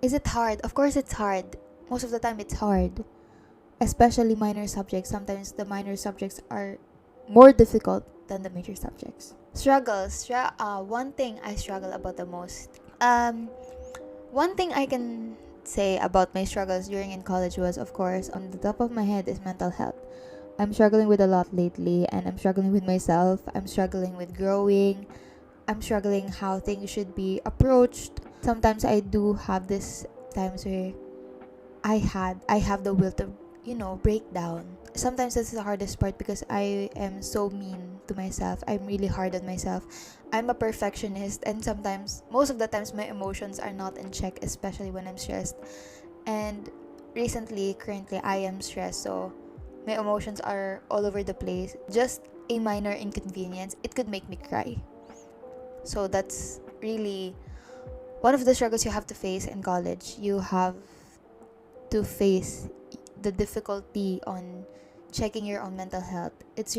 Is it hard? Of course it's hard. Most of the time it's hard. Especially minor subjects. Sometimes the minor subjects are more difficult than the major subjects. Struggles. One thing I struggle about the most. One thing I can say about my struggles during in college was, of course, on the top of my head is mental health. I'm struggling with a lot lately, and I'm struggling with myself. I'm struggling with growing. I'm struggling how things should be approached. Sometimes I do have this times where I have the will to, break down. Sometimes that's the hardest part because I am so mean to myself. I'm really hard on myself. I'm a perfectionist, and sometimes, most of the times, my emotions are not in check, especially when I'm stressed. And currently, I am stressed, so my emotions are all over the place. Just a minor inconvenience, it could make me cry. So that's really one of the struggles you have to face in college. You have to face the difficulty on checking your own mental health. It's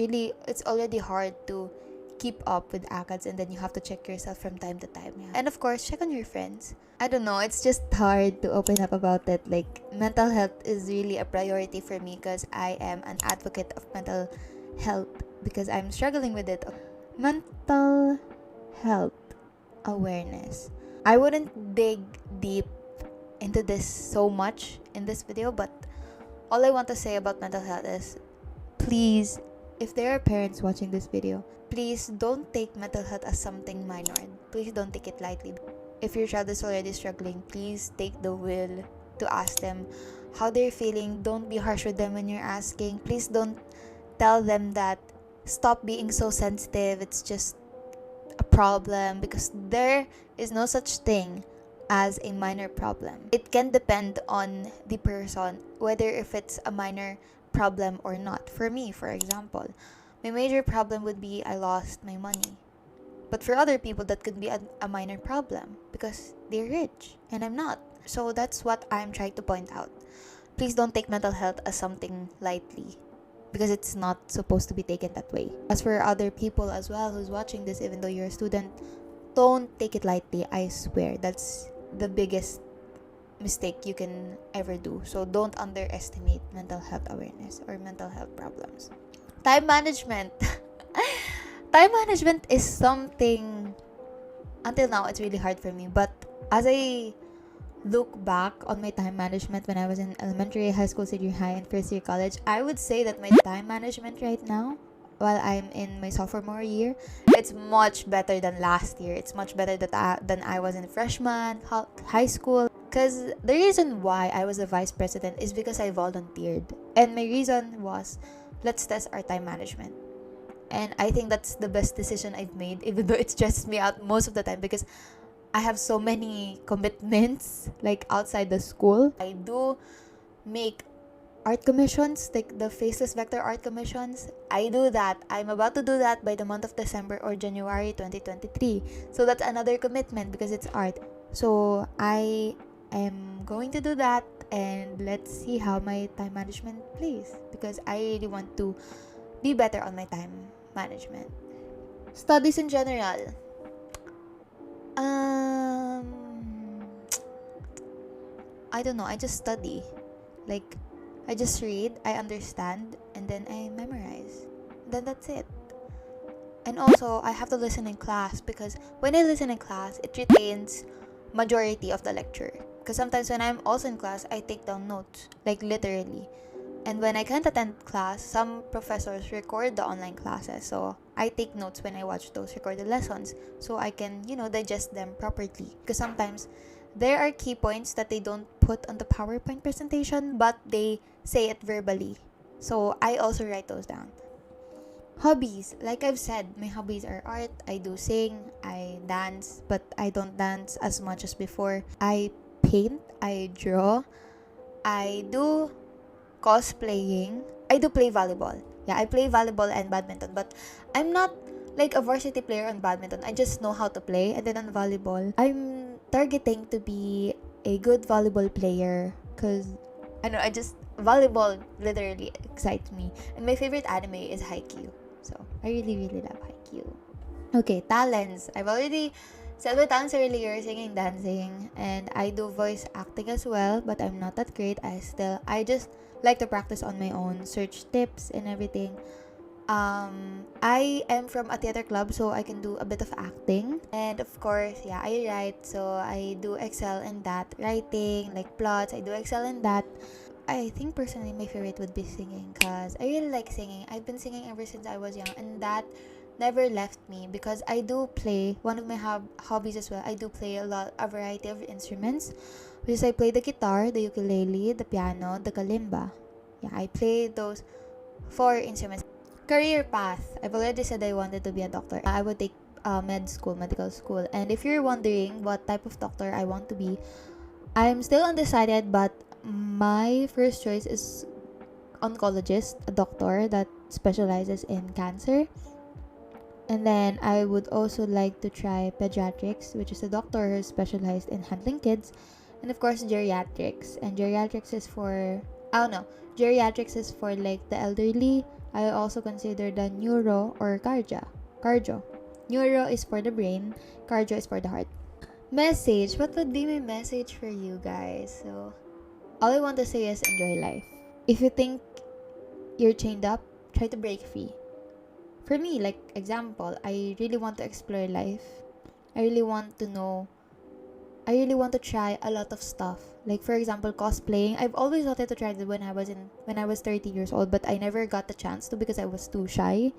already hard to keep up with ACADS, and then you have to check yourself from time to time. Yeah. And of course, check on your friends. I don't know, it's just hard to open up about it. Like, mental health is really a priority for me because I am an advocate of mental health because I'm struggling with it. Mental health awareness. I wouldn't dig deep into this so much in this video, but all I want to say about mental health is, please, if there are parents watching this video, please don't take mental health as something minor. Please don't take it lightly. If your child is already struggling, please take the will to ask them how they're feeling. Don't be harsh with them when you're asking. Please don't tell them that stop being so sensitive, it's just a problem, because there is no such thing as a minor problem. It can depend on the person whether if it's a minor problem or not. For me, for example, my major problem would be I lost my money. But for other people, that could be a minor problem because they're rich and I'm not. So that's what I'm trying to point out. Please don't take mental health as something lightly because it's not supposed to be taken that way. As for other people as well who's watching this, even though you're a student, don't take it lightly. I swear, that's the biggest mistake you can ever do. So don't underestimate mental health awareness or mental health problems. Time management. Time management is something, until now, it's really hard for me. But as I look back on my time management when I was in elementary, high school, senior high, and first year college, I would say that my time management right now, while I'm in my sophomore year, it's much better than last year. It's much better than I was in freshman high school. Because the reason why I was a vice president is because I volunteered. And my reason was, let's test our time management. And I think that's the best decision I've made, even though it stresses me out most of the time because I have so many commitments like outside the school. I do make art commissions, like the faceless vector art commissions. I do that. I'm about to do that by the month of December or January 2023. So that's another commitment because it's art. So I am going to do that, and let's see how my time management plays because I really want to be better on my time management. Studies in general. I don't know. I just study. Like, I just read, I understand, and then I memorize. Then that's it. And also, I have to listen in class because when I listen in class, it retains majority of the lecture. Because sometimes when I'm also in class, I take down notes, like literally. And when I can't attend class, some professors record the online classes. So I take notes when I watch those recorded lessons so I can, digest them properly. Because sometimes there are key points that they don't put on the PowerPoint presentation, but they say it verbally. So I also write those down. Hobbies. Like I've said, my hobbies are art. I do sing, I dance, but I don't dance as much as before. I paint, I draw, I do cosplaying. I do play volleyball. Yeah, I play volleyball and badminton, but I'm not like a varsity player on badminton. I just know how to play. And then on volleyball, I'm targeting to be a good volleyball player because volleyball literally excites me. And my favorite anime is Haikyuu. So I really, really love Haikyuu. Okay, talents. I've already Said my talents earlier, singing, dancing, and I do voice acting as well, but I'm not that great. I just like to practice on my own, search tips and everything. I am from a theater club, so I can do a bit of acting. And of course, yeah, I write, so I do excel in that. Writing, like plots, I do excel in that. I think personally my favorite would be singing because I really like singing. I've been singing ever since I was young, and that never left me because I do play one of my hobbies as well. I do play a variety of instruments, which is I play the guitar, the ukulele, the piano, the kalimba. Yeah, I play those 4 instruments. Career path. I've already said I wanted to be a doctor. I would take medical school. And if you're wondering what type of doctor I want to be, I'm still undecided, but my first choice is oncologist, a doctor that specializes in cancer. And then I would also like to try pediatrics, which is a doctor who is specialized in handling kids. And of course, geriatrics. And geriatrics is for, I don't know, geriatrics is for like the elderly. I also consider the neuro or cardio. Neuro is for the brain, cardio is for the heart. Message. What would be my message for you guys? So, all I want to say is enjoy life. If you think you're chained up, try to break free. For me, like example, I really want to explore life. I really want to know. I really want to try a lot of stuff. Like for example, cosplaying. I've always wanted to try that when I was 30 years old, but I never got the chance to because I was too shy.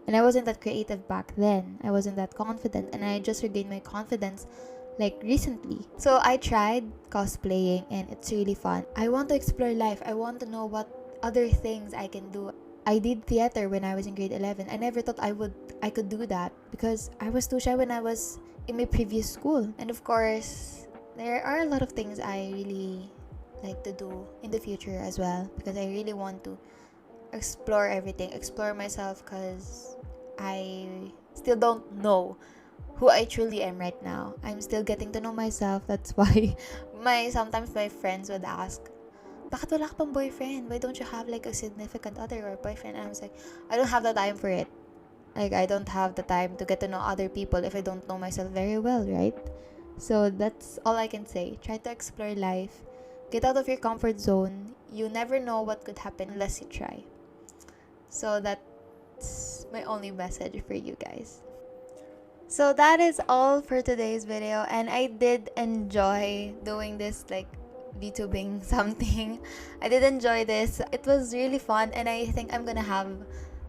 And I wasn't that creative back then. I wasn't that confident, and I just regained my confidence like recently. So I tried cosplaying and it's really fun. I want to explore life. I want to know what other things I can do. I did theater when I was in grade 11. I never thought I could do that because I was too shy when I was in my previous school. And of course, there are a lot of things I really like to do in the future as well because I really want to explore everything, explore myself because I still don't know who I truly am right now. I'm still getting to know myself. That's why sometimes my friends would ask, bakit wala ka pang boyfriend? Why don't you have like a significant other or boyfriend? And I was like, I don't have the time for it. Like, I don't have the time to get to know other people if I don't know myself very well, right? So that's all I can say. Try to explore life. Get out of your comfort zone. You never know what could happen unless you try. So that's my only message for you guys. So that is all for today's video, and I did enjoy doing this like vtubing something. I did enjoy this. It was really fun, and I think I'm gonna have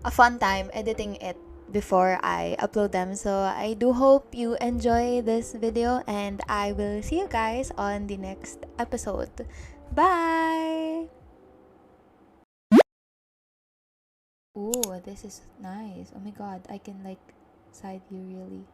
a fun time editing it before I upload them. So I do hope you enjoy this video, and I will see you guys on the next episode. Bye. Ooh, this is nice. Oh my god, I can like side view really.